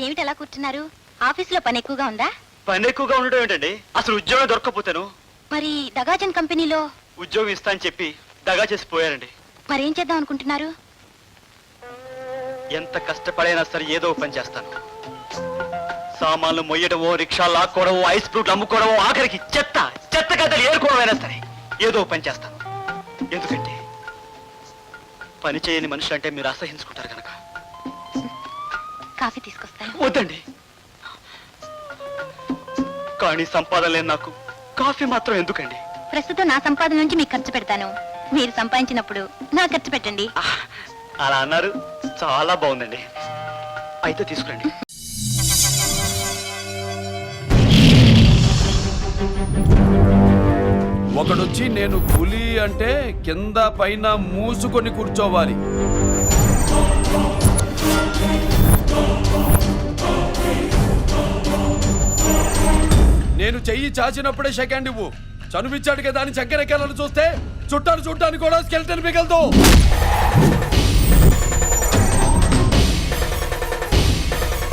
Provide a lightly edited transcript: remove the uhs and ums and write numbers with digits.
ఏమిటి అలా కూర్చున్నారు? ఆఫీసులో పని ఎక్కువగా ఉందా? పని ఎక్కువగా ఉండడం ఏంటండి, అసలు ఉద్యోగం దొరక్కపోతాను. మరి దగాజన్ కంపెనీలో ఉద్యోగం ఇస్తా అని చెప్పి దగా చేసి పోయారండి. మరేం చేద్దాం అనుకుంటున్నారు? ఎంత కష్టపడైనా సరే ఏదో పని చేస్తాను. సామాన్లు మొయ్యడమో, రిక్షా లాక్కోవడమో, ఐస్ ఫ్రూట్లు అమ్ముకోవడమో, ఆఖరికి చెత్త చెత్త గద్దలు ఏరుకోవడమైనా సరే ఏదో పని చేస్తాను. ఎందుకంటే పని చేయని మనుషులు అంటే మీరు అసహించుకుంటారు కనుక. కాఫీ తీసుకొస్తాను. వద్దండి, కానీ సంపాదన లేని నాకు కాఫీ మాత్రం ఎందుకండి? ప్రస్తుతం నా సంపాదన నుంచి మీకు ఖర్చు పెడతాను. మీరు సంపాదించినప్పుడు నా ఖర్చు పెట్టండి. అలా అన్నారు, చాలా బాగుందండి. అయితే తీసుకురండి. ఒకడొచ్చి నేను పులి అంటే కింద పైన మూసుకొని కూర్చోవాలి. నేను చెయ్యి చాచినప్పుడే సెకండ్ ఇవ్వు. చనువిచ్చాడు కదా అని చక్కెర చూస్తే చుట్టాను చూడ్డానికి కూడా స్కెల్టన్ మిగలదు.